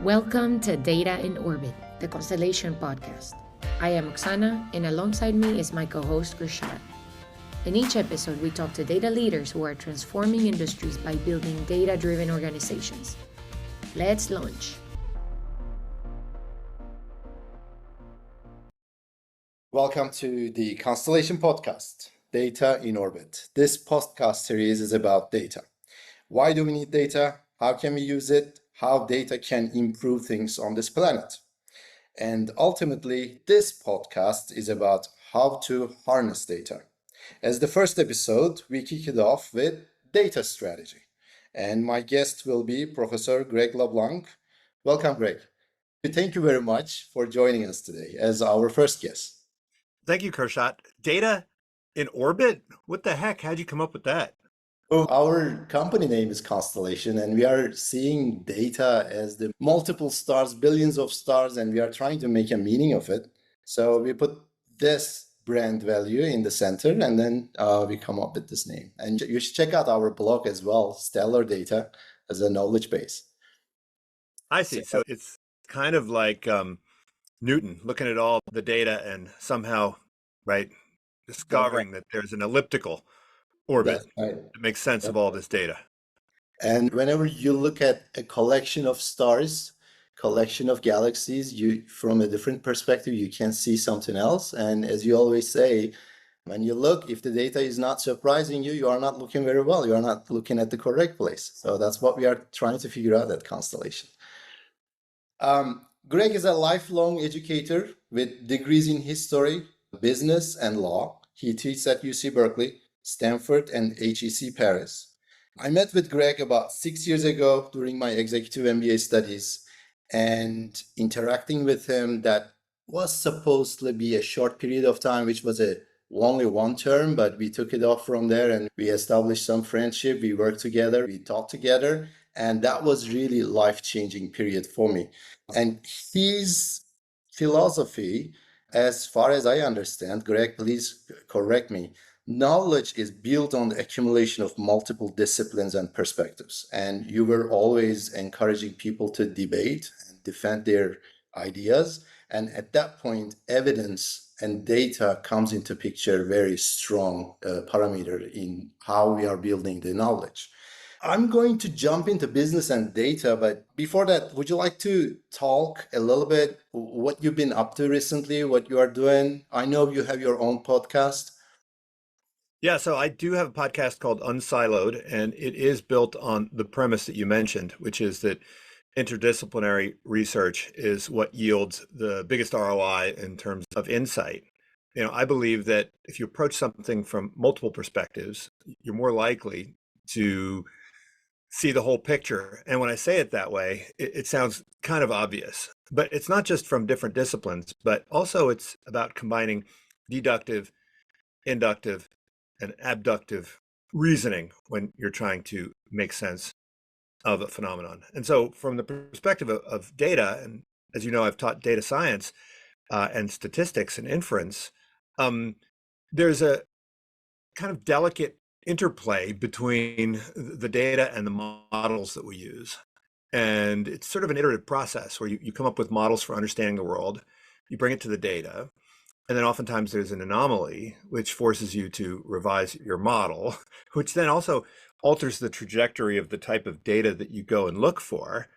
Welcome to Data in Orbit, the Constellation podcast. I am Oksana, and alongside me is my co-host Kursat. In each episode, we talk to data leaders who are transforming industries by building data-driven organizations. Let's launch. Welcome to the Constellation podcast, Data in Orbit. This podcast series is about data. Why do we need data? How can we use it? How data can improve things on this planet. And ultimately, this podcast is about how to harness data. As the first episode, we kick it off with data strategy. And my guest will be Professor Greg LaBlanc. Welcome, Greg. Thank you very much for joining us today as our first guest. Thank you, Kursat. Data in orbit? What the heck? How'd you come up with that? Our company name is Constellation, and we are seeing data as the multiple stars, billions of stars, and we are trying to make a meaning of it. So we put this brand value in the center, and then we come up with this name. And you should check out our blog as well, Stellar Data, as a knowledge base. I see. So it's kind of like Newton looking at all the data and somehow, discovering that there's an elliptical orbit that makes sense of all this data. And whenever you look at a collection of stars, collection of galaxies, you from a different perspective, you can see something else. And as you always say, when you look, if the data is not surprising you, you are not looking very well. You are not looking at the correct place. So that's what we are trying to figure out at Constellation. Greg is a lifelong educator with degrees in history, business, and law. He teaches at UC Berkeley, Stanford, and HEC Paris. I met with Greg about 6 years ago during my executive MBA studies, and interacting with him, that was supposed to be a short period of time, which was only one term, but we took it off from there and we established some friendship. We worked together, we talked together, and that was really life-changing period for me. And his philosophy, as far as I understand, Greg, please correct me, knowledge is built on the accumulation of multiple disciplines and perspectives. And you were always encouraging people to debate and defend their ideas. And at that point, evidence and data comes into picture, very strong parameter in how we are building the knowledge. I'm going to jump into business and data, but before that, would you like to talk a little bit what you've been up to recently, what you are doing? I know you have your own podcast. Yeah, so I do have a podcast called Unsiloed, and it is built on the premise that you mentioned, which is that interdisciplinary research is what yields the biggest ROI in terms of insight. I believe that if you approach something from multiple perspectives, you're more likely to see the whole picture. And when I say it that way, it sounds kind of obvious, but it's not just from different disciplines, but also it's about combining deductive, inductive, and abductive reasoning when you're trying to make sense of a phenomenon. And so from the perspective of data, and as you know, I've taught data science and statistics and inference, there's a kind of delicate interplay between the data and the models that we use. And it's sort of an iterative process where you come up with models for understanding the world, you bring it to the data, and then oftentimes there's an anomaly which forces you to revise your model, which then also alters the trajectory of the type of data that you go and look for,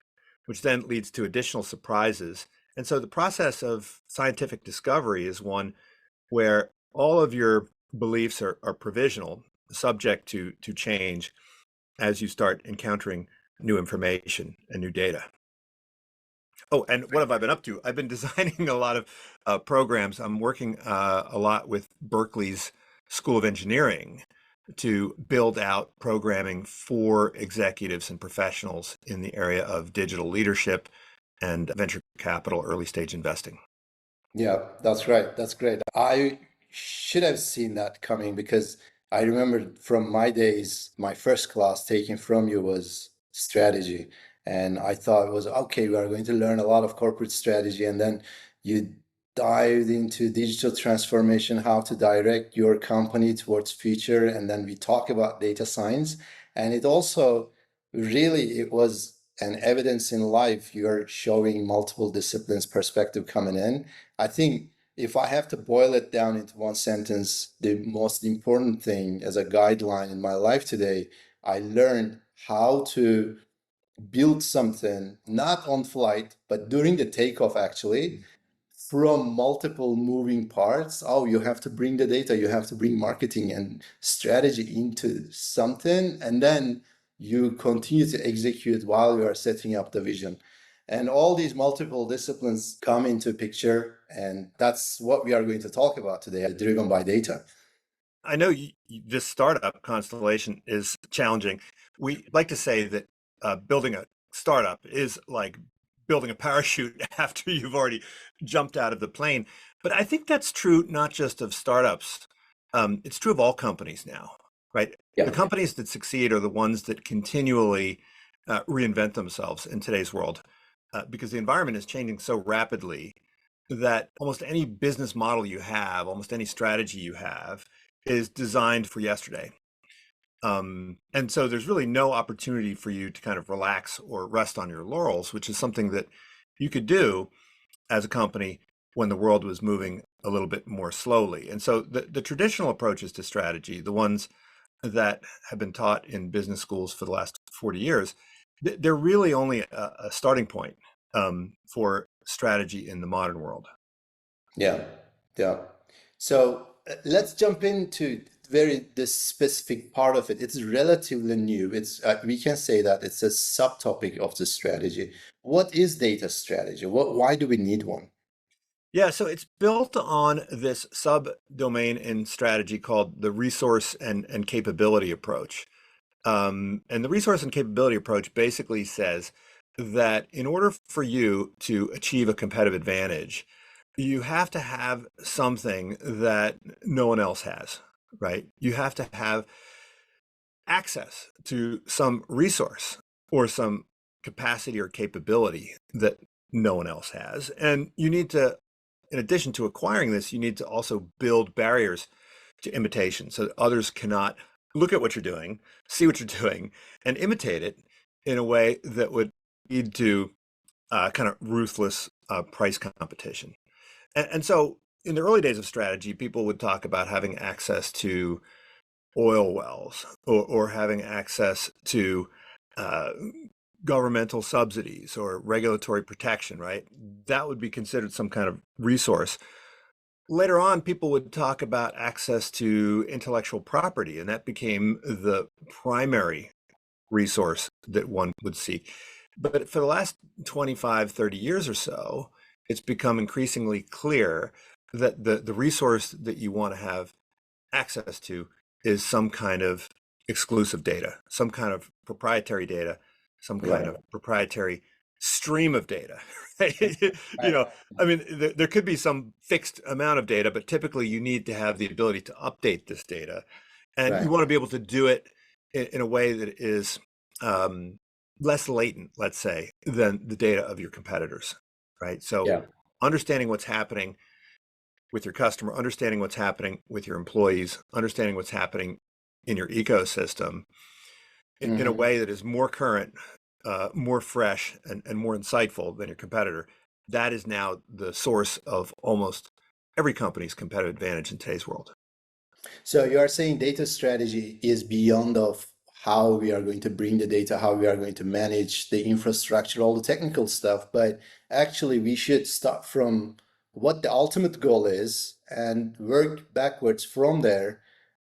which then leads to additional surprises. And so the process of scientific discovery is one where all of your beliefs are provisional, subject to change as you start encountering new information and new data. Oh, and what have I been up to? I've been designing a lot of programs. I'm working a lot with Berkeley's School of Engineering to build out programming for executives and professionals in the area of digital leadership and venture capital, early stage investing. Yeah, that's right. That's great. I should have seen that coming because I remember from my days, my first class taken from you was strategy. And I thought it was, okay, we are going to learn a lot of corporate strategy. And then you dived into digital transformation, how to direct your company towards future. And then we talk about data science. And it also really, it was and evidence in life, you're showing multiple disciplines perspective coming in. I think if I have to boil it down into one sentence, the most important thing as a guideline in my life today, I learned how to build something not on flight, but during the takeoff actually, from multiple moving parts. Oh, you have to bring the data, you have to bring marketing and strategy into something, and then you continue to execute while you are setting up the vision. And all these multiple disciplines come into picture, and that's what we are going to talk about today, driven by data. I know this startup constellation is challenging. We like to say that building a startup is like building a parachute after you've already jumped out of the plane. But I think that's true not just of startups. It's true of all companies now, right? The Yeah. companies that succeed are the ones that continually reinvent themselves in today's world because the environment is changing so rapidly that almost any business model you have, almost any strategy you have, is designed for yesterday. And so there's really no opportunity for you to kind of relax or rest on your laurels, which is something that you could do as a company when the world was moving a little bit more slowly. And so the traditional approaches to strategy, the ones that have been taught in business schools for the last 40 years, they're really only a starting point for strategy in the modern world. Yeah, yeah. So let's jump into this specific part of it. It's relatively new. It's we can say that it's a subtopic of the strategy. What is data strategy? Why do we need one? Yeah, so it's built on this subdomain in strategy called the resource and capability approach. And the resource and capability approach basically says that in order for you to achieve a competitive advantage, you have to have something that no one else has, right? You have to have access to some resource or some capacity or capability that no one else has. And you need to, in addition to acquiring this, you need to also build barriers to imitation so that others cannot look at what you're doing, see what you're doing, and imitate it in a way that would lead to kind of ruthless price competition. And so in the early days of strategy, people would talk about having access to oil wells or having access to uh, governmental subsidies or regulatory protection, right? That would be considered some kind of resource. Later on, people would talk about access to intellectual property, and that became the primary resource that one would seek. But for the last 25, 30 years or so, it's become increasingly clear that the resource that you want to have access to is some kind of exclusive data, some kind of proprietary data, some kind Right. of proprietary stream of data. Right? You Right. know, I mean, there could be some fixed amount of data, but typically you need to have the ability to update this data, and you Right. want to be able to do it in a way that is less latent, let's say, than the data of your competitors, right? So Yeah. understanding what's happening with your customer, understanding what's happening with your employees, understanding what's happening in your ecosystem in a Mhm. way that is more current, more fresh, and more insightful than your competitor. That is now the source of almost every company's competitive advantage in today's world. So you are saying data strategy is beyond of how we are going to bring the data, how we are going to manage the infrastructure, all the technical stuff, but actually we should start from what the ultimate goal is and work backwards from there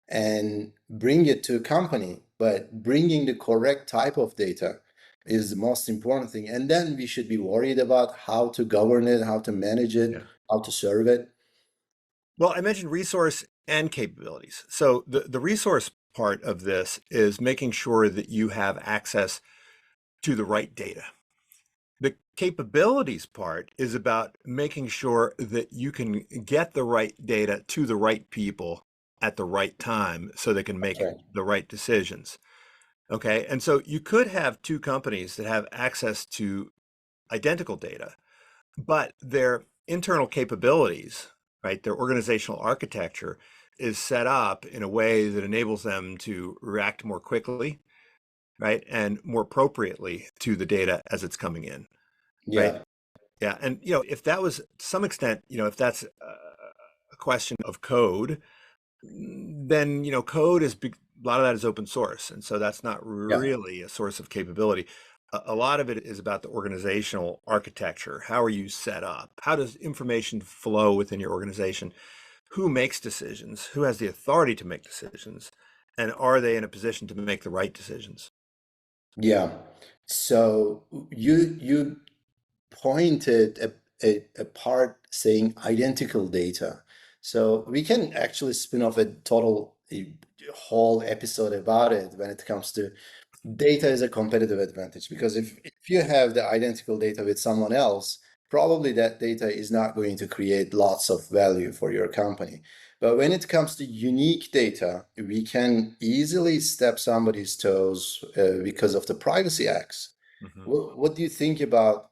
and bring it to a company. But bringing the correct type of data is the most important thing. And then we should be worried about how to govern it, how to manage it, Yeah. how to serve it. Well, I mentioned resource and capabilities. So the resource part of this is making sure that you have access to the right data. The capabilities part is about making sure that you can get the right data to the right people at the right time so they can That's make right. the right decisions. Okay. And so you could have two companies that have access to identical data, but their internal capabilities, right, their organizational architecture is set up in a way that enables them to react more quickly, right? And more appropriately to the data as it's coming in, right? Yeah. Yeah. And, if that was to some extent, if that's a question of code, then, code is big, a lot of that is open source. And so that's not Yeah. really a source of capability. A lot of it is about the organizational architecture. How are you set up? How does information flow within your organization? Who makes decisions? Who has the authority to make decisions? And are they in a position to make the right decisions? Yeah. So you pointed a part saying identical data. So we can actually spin off a whole episode about it when it comes to data is a competitive advantage, because if you have the identical data with someone else, probably that data is not going to create lots of value for your company. But when it comes to unique data, we can easily step somebody's toes because of the privacy acts. Mhm. What do you think about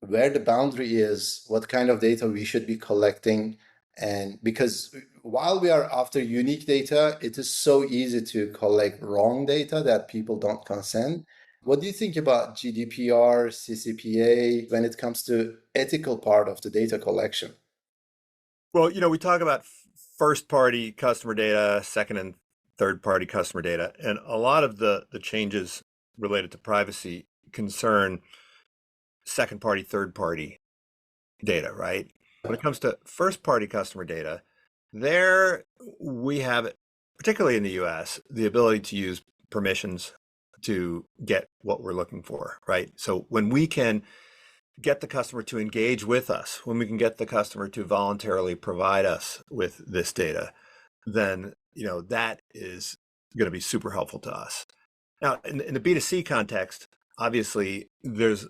where the boundary is, what kind of data we should be collecting? And because while we are after unique data, it is so easy to collect wrong data that people don't consent. What do you think about GDPR, CCPA when it comes to ethical part of the data collection? Well, we talk about first party customer data, second and third party customer data, and a lot of the changes related to privacy concern second party, third party data, right? When it comes to first party customer data, there we have, particularly in the US, the ability to use permissions to get what we're looking for, right? So when we can get the customer to engage with us, when we can get the customer to voluntarily provide us with this data, then that is going to be super helpful to us. Now, in the B2C context, obviously there's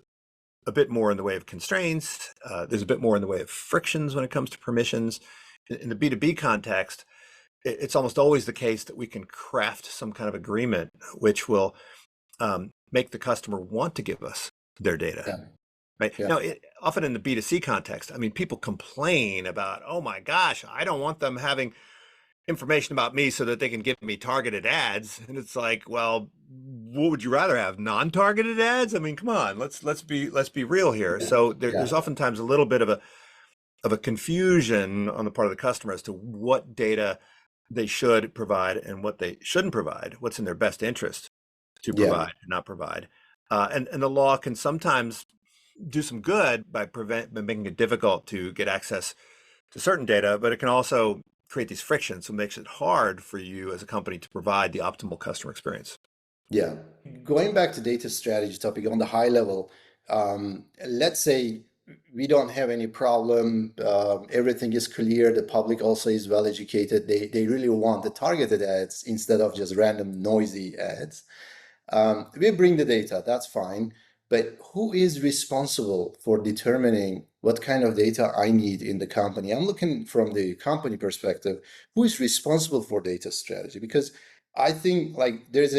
a bit more in the way of constraints. There's a bit more in the way of frictions when it comes to permissions. In the B2B context, it's almost always the case that we can craft some kind of agreement which will make the customer want to give us their data. Yeah, Right. yeah, Now, often in the B2C context, I mean, people complain about, oh my gosh, I don't want them having information about me so that they can give me targeted ads. And it's like, well, what would you rather have? Non-targeted ads? I mean, come on, let's be real here. So yeah, there's oftentimes a little bit of a confusion on the part of the customer as to what data they should provide and what they shouldn't provide, what's in their best interest to yeah, provide and not provide. And the law can sometimes do some good by making it difficult to get access to certain data, but it can also create these frictions, so it makes it hard for you as a company to provide the optimal customer experience. yeah. Going back to data strategy topic on the high level, let's say we don't have any problem, everything is clear, the public also is well educated, they really want the targeted ads instead of just random noisy ads. We bring the data, that's fine, but who is responsible for determining what kind of data I need in the company? I'm looking from the company perspective, who is responsible for data strategy? Because I think like there's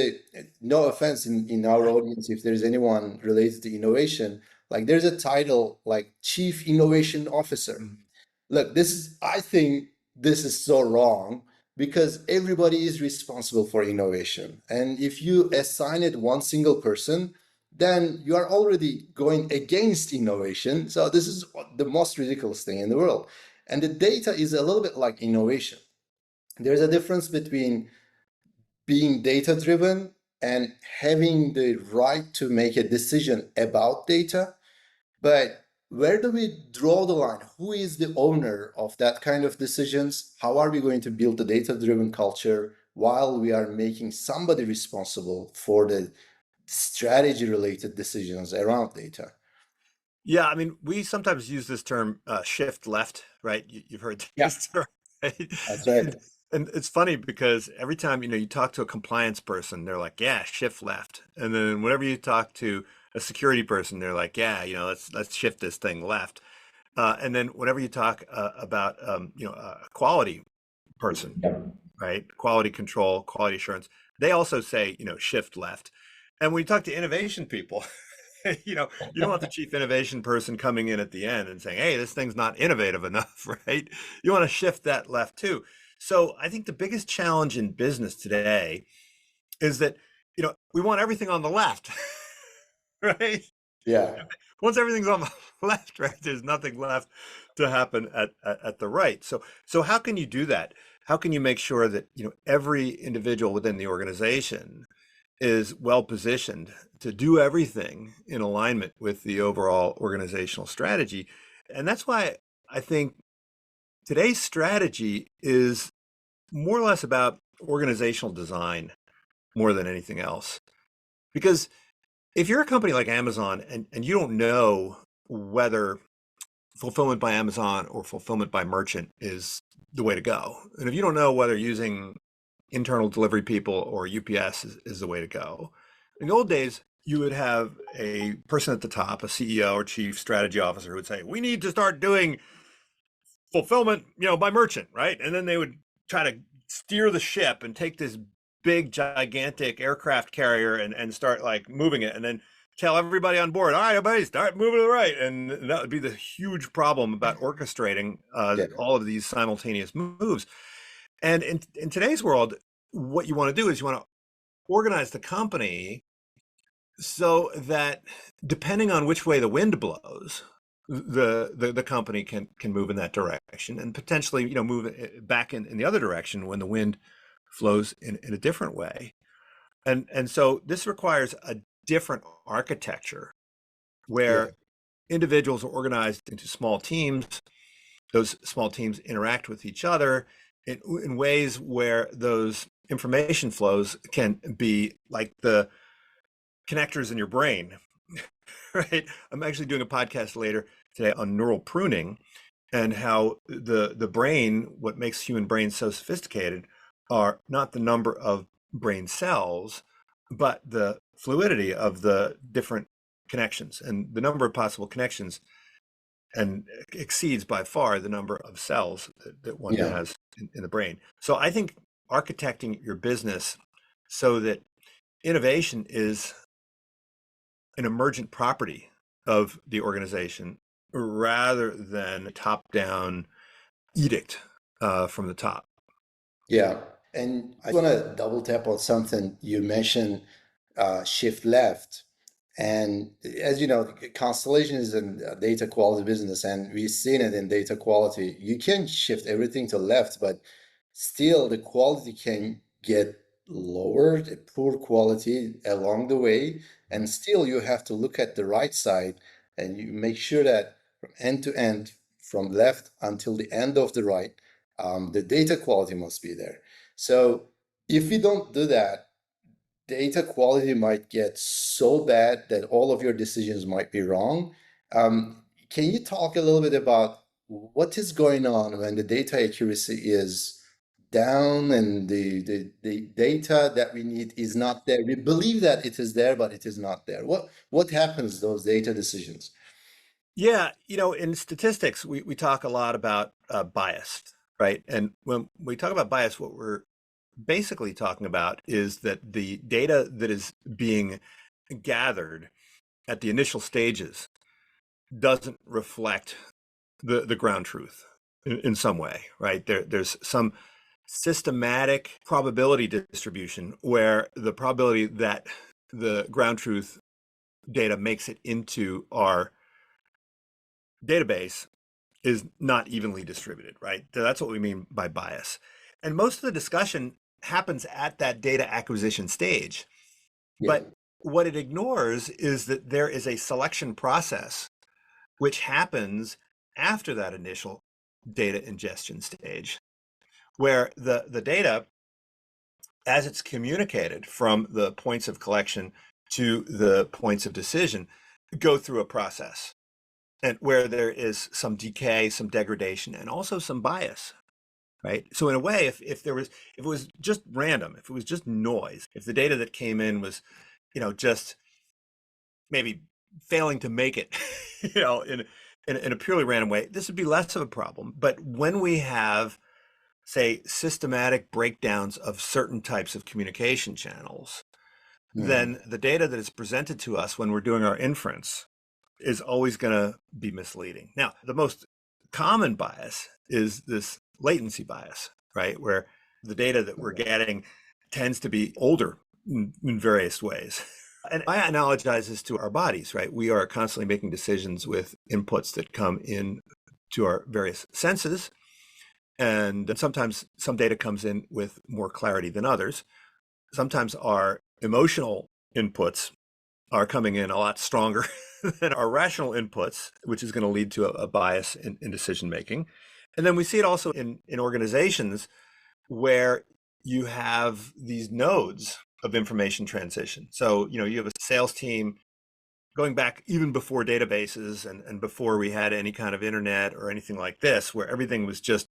no offense in our audience, if there's anyone related to innovation, like there's a title like Chief Innovation Officer. Mhm. Look, I think this is so wrong because everybody is responsible for innovation. And if you assign it one single person, then you are already going against innovation. So this is the most ridiculous thing in the world. And the data is a little bit like innovation. There's a difference between being data driven and having the right to make a decision about data. But where do we draw the line? Who is the owner of that kind of decisions? How are we going to build a data-driven culture while we are making somebody responsible for the strategy-related decisions around data? Yeah, I mean, we sometimes use this term shift left, right? You've heard Yeah, this term, right? that's right. And it's funny because every time, you talk to a compliance person, they're like, yeah, shift left. And then whenever you talk to a security person, they're like, yeah, let's shift this thing left. And then whenever you talk about, a quality person, Yeah. right? Quality control, quality assurance, they also say, shift left. And when you talk to innovation people, you don't want the chief innovation person coming in at the end and saying, hey, this thing's not innovative enough, right? You want to shift that left too. So I think the biggest challenge in business today is that, we want everything on the left, right? Yeah. Once everything's on the left, right, there's nothing left to happen at the right. So how can you do that? How can you make sure that, every individual within the organization is well positioned to do everything in alignment with the overall organizational strategy? And that's why I think today's strategy is more or less about organizational design more than anything else. Because if you're a company like Amazon and you don't know whether fulfillment by Amazon or fulfillment by merchant is the way to go, and if you don't know whether using internal delivery people or UPS is the way to go, in the old days, you would have a person at the top, a CEO or chief strategy officer, who would say, we need to start doing fulfillment, by merchant, right? And then they would try to steer the ship and take this big, gigantic aircraft carrier and start like moving it, and then tell everybody on board, all right, everybody, start moving to the right. And that would be the huge problem about orchestrating Yeah. all of these simultaneous moves. And in today's world, what you want to do is you want to organize the company so that depending on which way the wind blows, the company can move in that direction and potentially move back in the other direction when the wind flows in a different way. And so this requires a different architecture Yeah. where individuals are organized into small teams. Those small teams interact with each other in ways where those information flows can be like the connectors in your brain, right? I'm actually doing a podcast later today on neural pruning and how the brain, what makes human brains so sophisticated, are not the number of brain cells, but the fluidity of the different connections, and the number of possible connections and exceeds by far the number of cells that one Yeah. has in the brain. So I think architecting your business so that innovation is an emergent property of the organization rather than a top-down edict from the top. Yeah. And I want to double tap on something you mentioned, shift left. And as you know, Constellation is a data quality business, and we've seen it in data quality. You can shift everything to left, but still the quality can get lower, the poor quality along the way. And still you have to look at the right side and you make sure that from end to end, from left until the end of the right, the data quality must be there. So if we don't do that, data quality might get so bad that all of your decisions might be wrong. Can you talk a little bit about what is going on when the data accuracy is down and the data that we need is not there? We believe that it is there, but it is not there. What happens to those data decisions? Yeah, in statistics, we talk a lot about bias, right? And when we talk about bias, what we're basically talking about is that the data that is being gathered at the initial stages doesn't reflect the ground truth in some way, right? There's some systematic probability distribution where the probability that the ground truth data makes it into our database is not evenly distributed, right? So that's what we mean by bias. And most of the discussion happens at that data acquisition stage. Yeah. But what it ignores is that there is a selection process which happens after that initial data ingestion stage, where the data, as it's communicated from the points of collection to the points of decision, go through a process, and where there is some decay, some degradation, and also some bias, right? So in a way, if it was just random, if it was just noise, if the data that came in was, just maybe failing to make it, in a purely random way, this would be less of a problem. But when we have, say, systematic breakdowns of certain types of communication channels, then the data that is presented to us when we're doing our inference is always going to be misleading. Now, the most common bias is this latency bias, right? Where the data that we're getting tends to be older in various ways. And I analogize this to our bodies, right? We are constantly making decisions with inputs that come in to our various senses. And sometimes some data comes in with more clarity than others. Sometimes our emotional inputs are coming in a lot stronger than our rational inputs, which is going to lead to a bias in decision making. And then we see it also in organizations where you have these nodes of information transition. So, you have a sales team going back even before databases and before we had any kind of internet or anything like this, where everything was just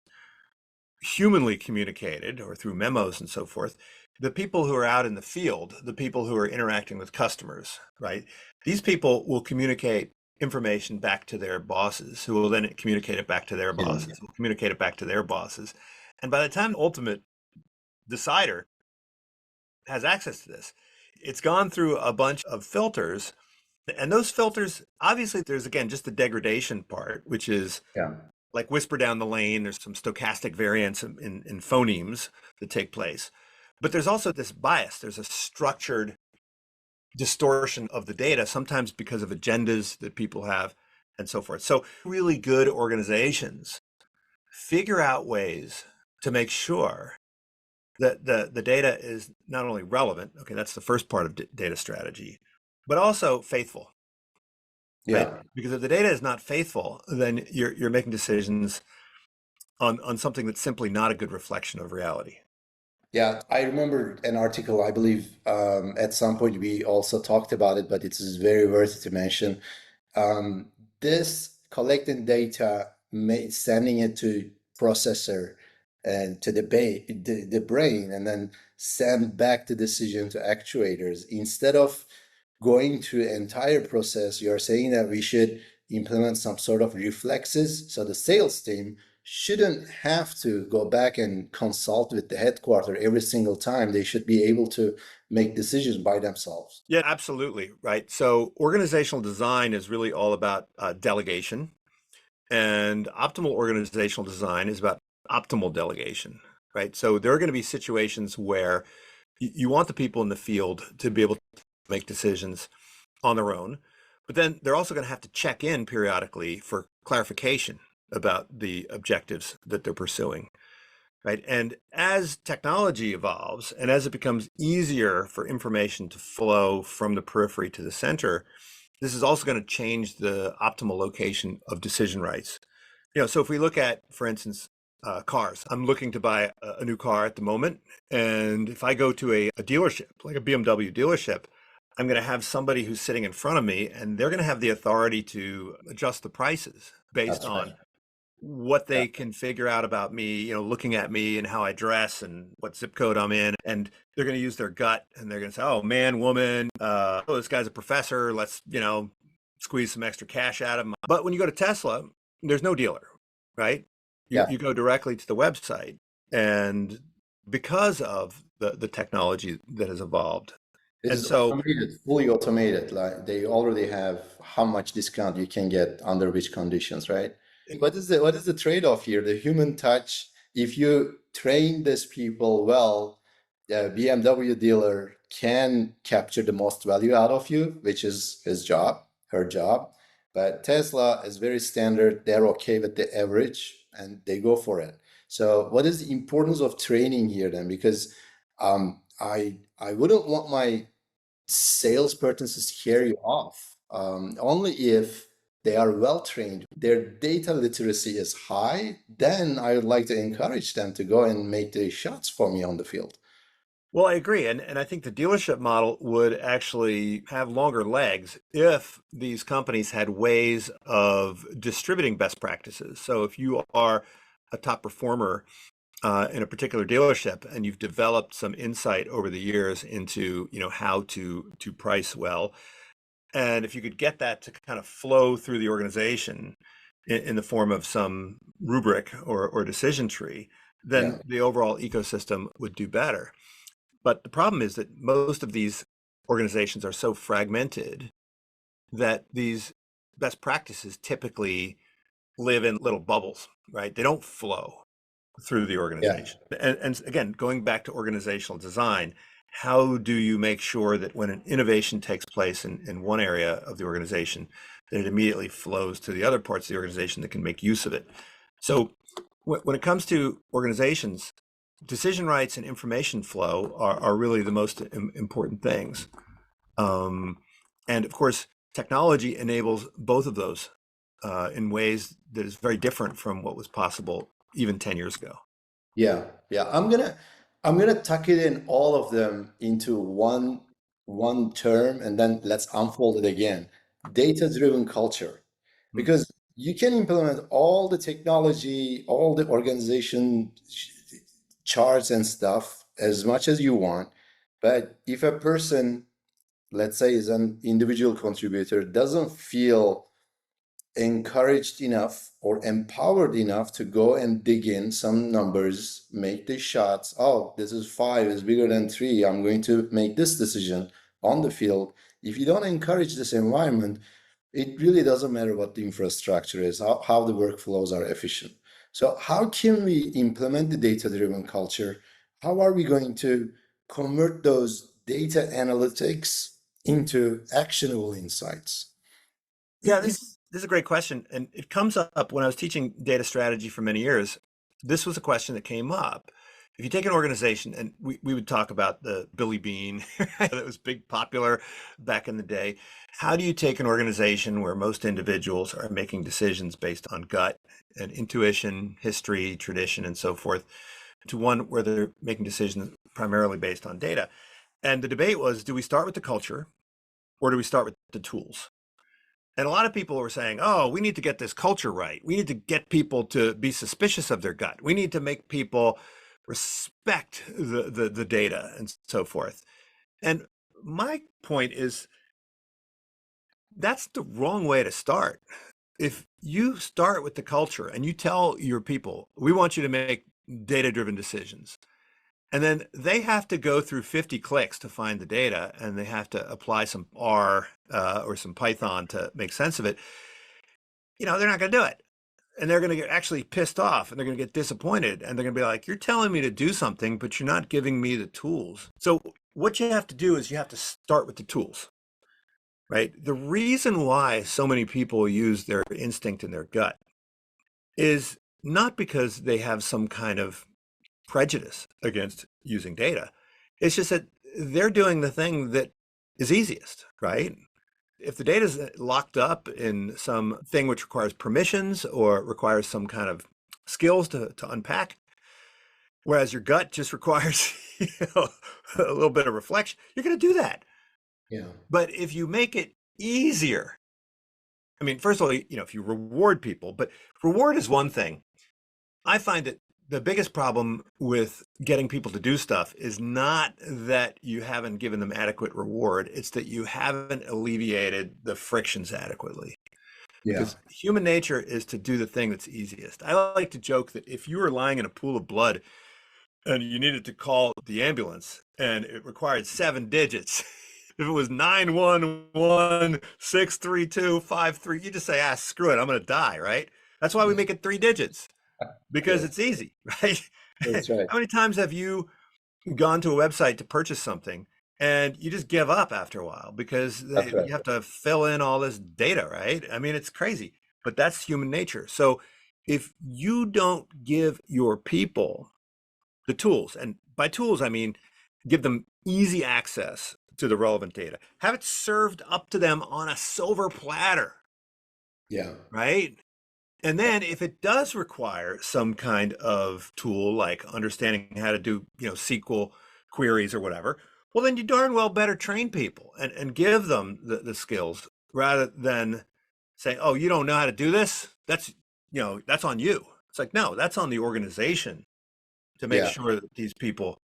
humanly communicated or through memos and so forth. The people who are out in the field, the people who are interacting with customers, right? These people will communicate information back to their bosses, who will then communicate it back to their Yeah. bosses, will communicate it back to their bosses. And by the time the ultimate decider has access to this, it's gone through a bunch of filters. And those filters, obviously, there's again just the degradation part, which is Yeah. like whisper down the lane. There's some stochastic variance in phonemes that take place. But there's also this bias. There's a structured distortion of the data, sometimes because of agendas that people have and so forth. So really good organizations figure out ways to make sure that the data is not only relevant, okay, that's the first part of data strategy, but also faithful, right? Yeah. Because if the data is not faithful, then you're making decisions on something that's simply not a good reflection of reality. Yeah, I remember an article, I believe at some point we also talked about it, but it is very worth it to mention. Um, this collecting data, sending it to processor and to the brain, and then send back the decision to actuators. Instead of going through the entire process, you're saying that we should implement some sort of reflexes. So the sales team shouldn't have to go back and consult with the headquarter every single time. They should be able to make decisions by themselves. Yeah, absolutely. Right. So organizational design is really all about delegation, and optimal organizational design is about optimal delegation, right? So there are going to be situations where you want the people in the field to be able to make decisions on their own, but then they're also going to have to check in periodically for clarification about the objectives that they're pursuing. Right. And as technology evolves and as it becomes easier for information to flow from the periphery to the center, this is also going to change the optimal location of decision rights. So if we look at, for instance, cars, I'm looking to buy a new car at the moment. And if I go to a dealership, like a BMW dealership, I'm going to have somebody who's sitting in front of me, and they're going to have the authority to adjust the prices based That's right. on what Yeah. they can figure out about me, looking at me and how I dress and what zip code I'm in. And they're going to use their gut, and they're going to say, oh, man, woman, oh, this guy's a professor. Let's, squeeze some extra cash out of him. But when you go to Tesla, there's no dealer, right? You, Yeah. you go directly to the website. And because of the technology that has evolved. It And is so, automated, fully automated. Like they already have how much discount you can get under which conditions, right? What is the trade-off here? The human touch. If you train these people well, the BMW dealer can capture the most value out of you, which is his job, her job. But Tesla is very standard. They're okay with the average and they go for it. So what is the importance of training here then? Because I wouldn't want my salesperson to scare you off. Only if they are well trained, their data literacy is high, then I would like to encourage them to go and make the shots for me on the field. well, I agree. And I think the dealership model would actually have longer legs if these companies had ways of distributing best practices. So if you are a top performer in a particular dealership and you've developed some insight over the years into, how to price well, and if you could get that to kind of flow through the organization in the form of some rubric or decision tree, then Yeah, the overall ecosystem would do better. But the problem is that most of these organizations are so fragmented that these best practices typically live in little bubbles, right? They don't flow through the yeah, organization. And again, going back to organizational design, how do you make sure that when an innovation takes place in one area of the organization, that it immediately flows to the other parts of the organization that can make use of it? So when it comes to organizations, decision rights and information flow are really the most important things. Um, and of course, technology enables both of those in ways that is very different from what was possible even 10 years ago. Yeah, yeah. I'm gonna tuck it in all of them into one term and then let's unfold it again. Data-driven culture. Mm. Because you can implement all the technology, all the organization charts and stuff as much as you want, but if a person, let's say, is an individual contributor, doesn't feel encouraged enough or empowered enough to go and dig in some numbers, make the shots. Oh, this is five is bigger than three. I'm going to make this decision on the field. If you don't encourage this environment, it really doesn't matter what the infrastructure is, how the workflows are efficient. So, how can we implement the data-driven culture? How are we going to convert those data analytics into actionable insights? Yeah, this is a great question. And it comes up when I was teaching data strategy for many years. This was a question that came up. If you take an organization, and we would talk about the Billy Bean that was big popular back in the day. How do you take an organization where most individuals are making decisions based on gut and intuition, history, tradition, and so forth, to one where they're making decisions primarily based on data? And the debate was, do we start with the culture or do we start with the tools? And a lot of people were saying, oh, we need to get this culture right. We need to get people to be suspicious of their gut. We need to make people respect the data and so forth. And my point is that's the wrong way to start. If you start with the culture and you tell your people, we want you to make data-driven decisions, and then they have to go through 50 clicks to find the data, and they have to apply some R or some Python to make sense of it. They're not going to do it. And they're going to get actually pissed off and they're going to get disappointed. And they're going to be like, you're telling me to do something, but you're not giving me the tools. So what you have to do is you have to start with the tools, right? The reason why so many people use their instinct and their gut is not because they have some kind of prejudice against using data. It's just that they're doing the thing that is easiest, right? If the data is locked up in some thing which requires permissions or requires some kind of skills to unpack, whereas your gut just requires a little bit of reflection, you're going to do that. Yeah. But if you make it easier, I mean, first of all, if you reward people, but reward is one thing. I find that the biggest problem with getting people to do stuff is not that you haven't given them adequate reward. It's that you haven't alleviated the frictions adequately. Yeah. Because human nature is to do the thing that's easiest. I like to joke that if you were lying in a pool of blood and you needed to call the ambulance and it required 7 digits, if it was 911-632-53, you just say, screw it, I'm going to die, right? That's why we make it 3 digits. Because Yeah. it's easy, right? That's right. How many times have you gone to a website to purchase something and you just give up after a while because That's right. you have to fill in all this data, right? I mean, it's crazy, but that's human nature. So if you don't give your people the tools, and by tools, I mean, give them easy access to the relevant data, have it served up to them on a silver platter, Yeah. right? And then if it does require some kind of tool like understanding how to do, SQL queries or whatever, well, then you darn well better train people and give them the skills rather than saying, oh, you don't know how to do this? That's on you. It's like, no, that's on the organization to make Yeah. sure that these people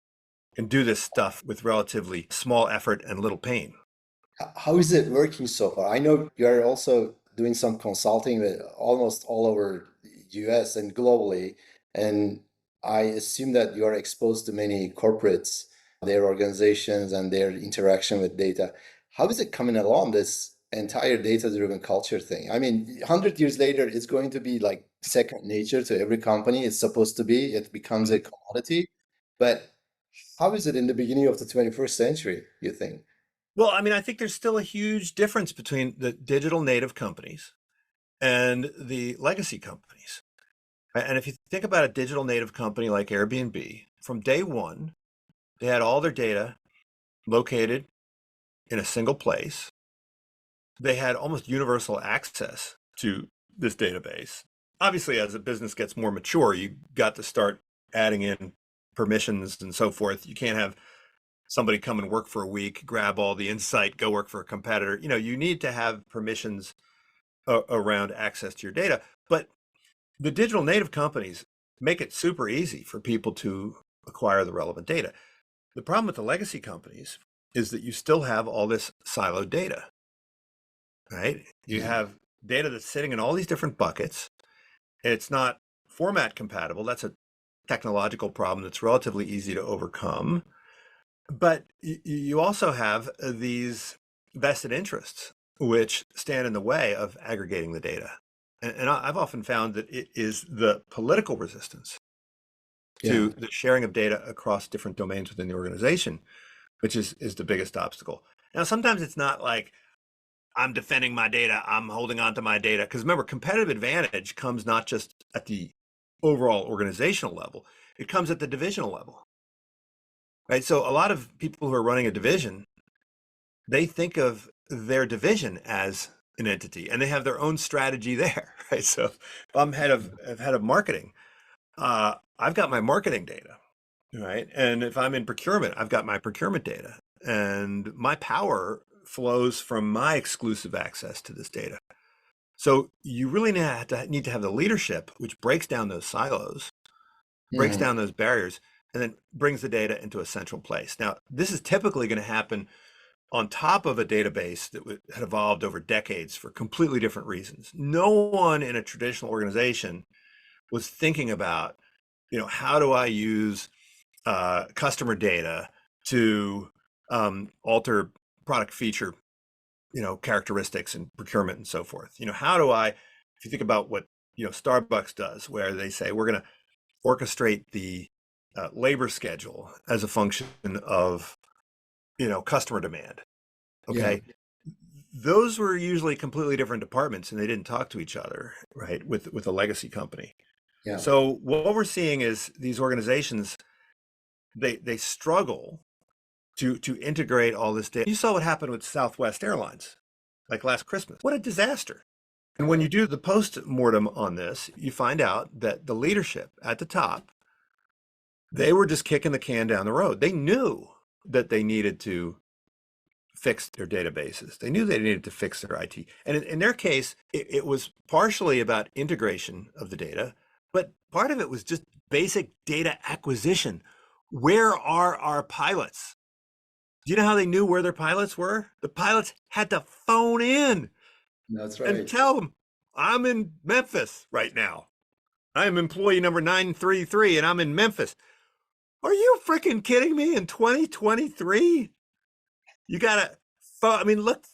can do this stuff with relatively small effort and little pain. How is it working so far? I know you're also doing some consulting with almost all over US and globally, and I assume that you are exposed to many corporates, their organizations and their interaction with data. How is it coming along, this entire data-driven culture thing? I mean, 100 years later, it's going to be like second nature to every company. It's supposed to be. It becomes a commodity. But How is it in the beginning of the 21st century, you think? Well, I mean, I think there's still a huge difference between the digital native companies and the legacy companies. And if you think about a digital native company like Airbnb, from day one, they had all their data located in a single place. They had almost universal access to this database. Obviously, as a business gets more mature, you got to start adding in permissions and so forth. You can't have somebody come and work for a week, grab all the insight, go work for a competitor. You need to have permissions around access to your data. But the digital native companies make it super easy for people to acquire the relevant data. The problem with the legacy companies is that you still have all this siloed data, right? You Yeah. have data that's sitting in all these different buckets. It's not format compatible. That's a technological problem that's relatively easy to overcome. But you also have these vested interests which stand in the way of aggregating the data. And I've often found that it is the political resistance Yeah. to the sharing of data across different domains within the organization, which is the biggest obstacle. Now, sometimes it's not like I'm defending my data, I'm holding on to my data. Because remember, competitive advantage comes not just at the overall organizational level, it comes at the divisional level, right? So a lot of people who are running a division, they think of their division as an entity and they have their own strategy there, right? So if I'm head of marketing, I've got my marketing data, right? And if I'm in procurement, I've got my procurement data, and my power flows from my exclusive access to this data. So you really need to have the leadership, which breaks down those silos, breaks Mhm. down those barriers, and then brings the data into a central place. Now, this is typically going to happen on top of a database that had evolved over decades for completely different reasons. No one in a traditional organization was thinking about, how do I use customer data to alter product feature, characteristics and procurement and so forth. How do I, if you think about what, Starbucks does, where they say we're going to orchestrate the labor schedule as a function of, customer demand. Yeah. Okay. Those were usually completely different departments and they didn't talk to each other, right? With a legacy company. Yeah. So what we're seeing is these organizations, they struggle to integrate all this data. You saw what happened with Southwest Airlines, like last Christmas. What a disaster. And when you do the post-mortem on this, you find out that the leadership at the top, they were just kicking the can down the road. They knew that they needed to fix their databases. They knew they needed to fix their IT. And in their case, it was partially about integration of the data, but part of it was just basic data acquisition. Where are our pilots? Do you know how they knew where their pilots were? The pilots had to phone in That's and right. tell them, I'm in Memphis right now. I'm employee number 933 and I'm in Memphis. Are you freaking kidding me? In 2023? You gotta phone. I mean, look,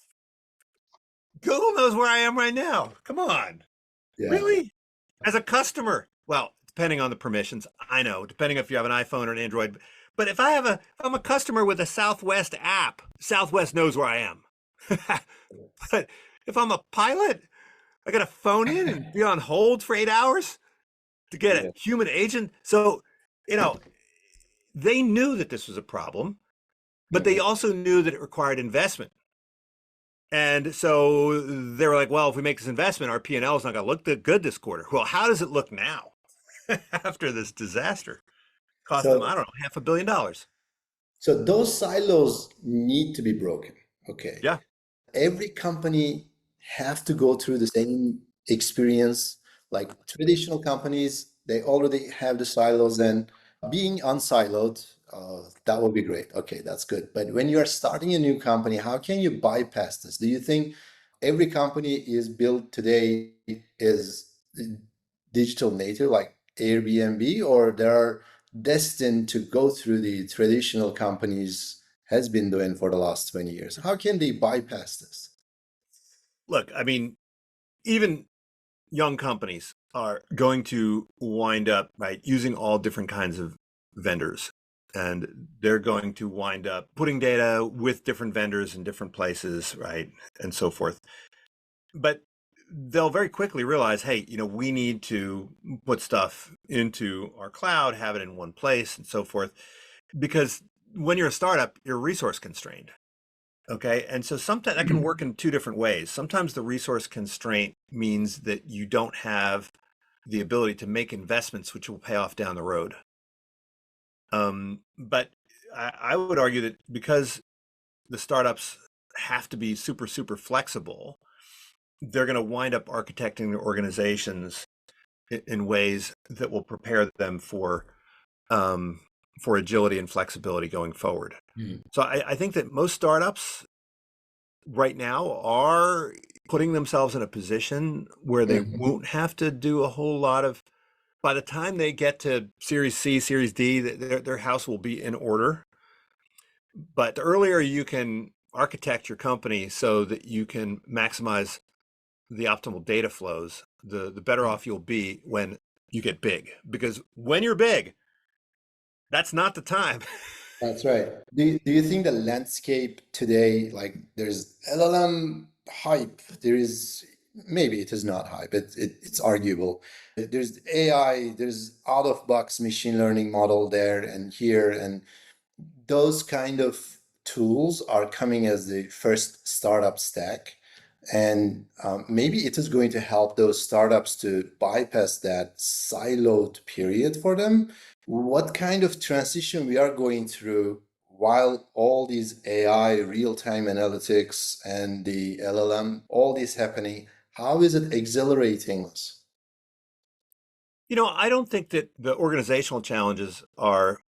Google knows where I am right now. Come on. Yeah. Really? As a customer? Well, depending on the permissions, I know, depending if you have an iPhone or an Android. But if I'm a customer with a Southwest app, Southwest knows where I am. But if I'm a pilot, I got to phone in and be on hold for 8 hours to get a Yeah. human agent. So, you know, they knew that this was a problem, but they Mhm. also knew that it required investment. And so they were like, well, if we make this investment, our P&L is not going to look good this quarter. Well, how does it look now after this disaster? Cost them, So, I don't know, $500 million. so those silos need to be broken. Okay. Yeah. Every company have to go through the same experience. Like traditional companies, they already have the silos, and being unsiloed, that would be great. Okay, that's good. But when you are starting a new company, how can you bypass this? Do you think every company is built today is digital native like Airbnb, or they are destined to go through the traditional companies has been doing for the last 20 years? How can they bypass this? Look, I mean, even young companies are going to wind up, right, using all different kinds of vendors. and they're going to wind up putting data with different vendors in different places, right, and so forth. But they'll very quickly realize, hey, we need to put stuff into our cloud, have it in one place, and so forth, because when you're a startup, you're resource constrained. Okay. And so sometimes that can work in two different ways. Sometimes the resource constraint means that you don't have the ability to make investments which will pay off down the road. But I would argue that because the startups have to be super, super flexible, they're going to wind up architecting their organizations in ways that will prepare them for agility and flexibility going forward. So I think that most startups right now are putting themselves in a position where they won't have to do a whole lot of, by the time they get to Series C, Series D, their house will be in order. But the earlier you can architect your company so that you can maximize the optimal data flows, the better off you'll be when you get big. Because when you're big, that's not the time. That's right. Do you think the landscape today, like there's LLM hype, there is, maybe it is not hype, it's arguable. There's AI, there's out of box machine learning model there and here, and those kind of tools are coming as the first startup stack. And maybe it is going to help those startups to bypass that siloed period for them. What kind of transition we are going through while all these AI, real-time analytics, and the LLM, all this happening, how is it accelerating us? I don't think that the organizational challenges are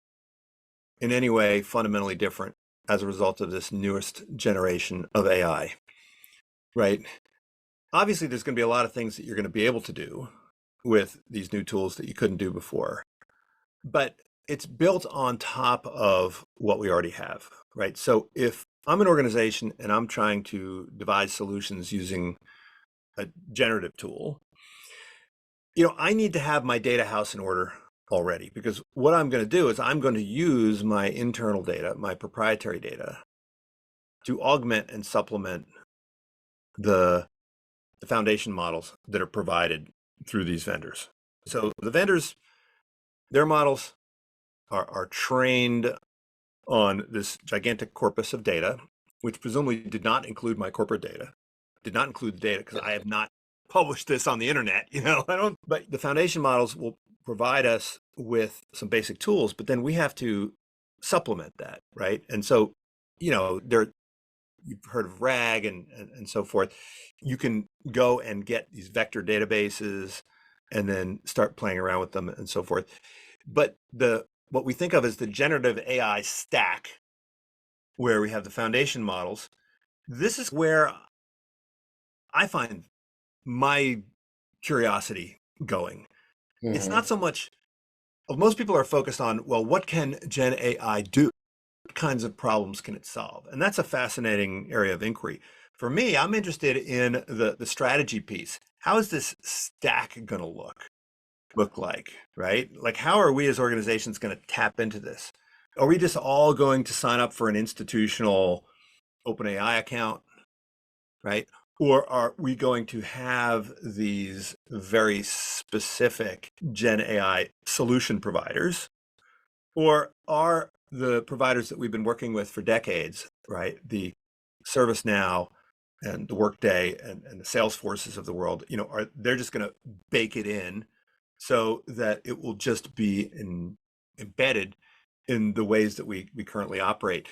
in any way fundamentally different as a result of this newest generation of AI, right? Obviously, there's going to be a lot of things that you're going to be able to do with these new tools that you couldn't do before, but it's built on top of what we already have, right? So if I'm an organization and I'm trying to devise solutions using a generative tool, I need to have my data house in order already, because what I'm going to do is I'm going to use my internal data, my proprietary data, to augment and supplement the foundation models that are provided through these vendors. So the vendors, their models are trained on this gigantic corpus of data, which presumably did not include my corporate data, did not include the data because I have not published this on the internet, but the foundation models will provide us with some basic tools, but then we have to supplement that, right? And so, you've heard of RAG and so forth. You can go and get these vector databases and then start playing around with them and so forth. But what we think of as the generative AI stack, where we have the foundation models, this is where I find my curiosity going. It's not so much, most people are focused on, well, what can Gen AI do? What kinds of problems can it solve? And that's a fascinating area of inquiry. For me, I'm interested in the strategy piece. How is this stack going to look like, right? Like, how are we as organizations going to tap into this? Are we just all going to sign up for an institutional OpenAI account, right? Or are we going to have these very specific Gen AI solution providers? Or are the providers that we've been working with for decades, right? The ServiceNow and the Workday and the Salesforces of the world, they're just going to bake it in so that it will just be embedded in the ways that we currently operate.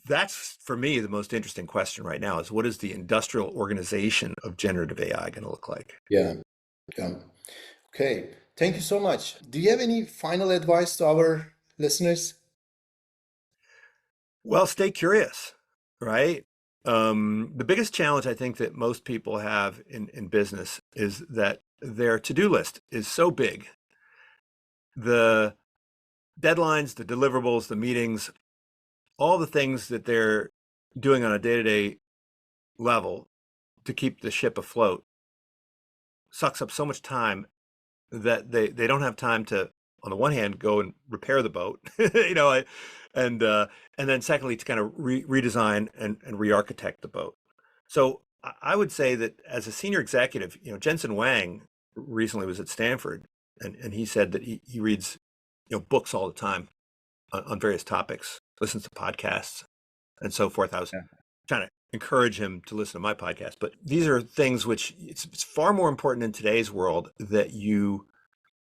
That's, for me, the most interesting question right now is, what is the industrial organization of generative AI going to look like? Yeah. Okay. Thank you so much. Do you have any final advice to our listeners? Well, stay curious, right? The biggest challenge I think that most people have in business is that their to-do list is so big. The deadlines, the deliverables, the meetings, all the things that they're doing on a day-to-day level to keep the ship afloat sucks up so much time that they don't have time to on the one hand, go and repair the boat, and then secondly, to kind of redesign and re-architect the boat. So I would say that as a senior executive, Jensen Huang recently was at Stanford, and he said that he reads, books all the time on various topics, listens to podcasts and so forth. I was trying to encourage him to listen to my podcast, but these are things which it's far more important in today's world that you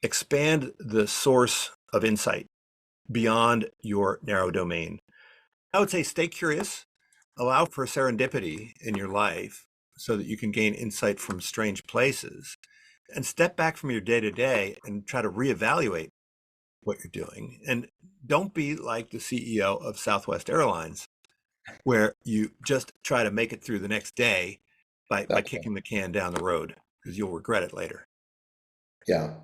expand the source of insight beyond your narrow domain. I would say stay curious, allow for serendipity in your life so that you can gain insight from strange places, and step back from your day-to-day and try to reevaluate what you're doing. And don't be like the CEO of Southwest Airlines, where you just try to make it through the next day by kicking the can down the road, because you'll regret it later. Yeah.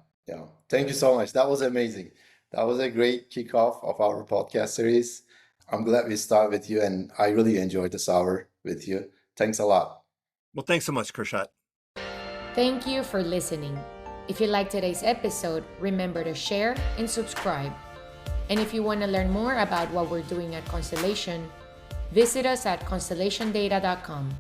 Thank you so much. That was amazing. That was a great kickoff of our podcast series. I'm glad we started with you, and I really enjoyed this hour with you. Thanks a lot. Well, thanks so much, Kursat. Thank you for listening. If you liked today's episode, remember to share and subscribe. And if you want to learn more about what we're doing at Constellation, visit us at constellationdata.com.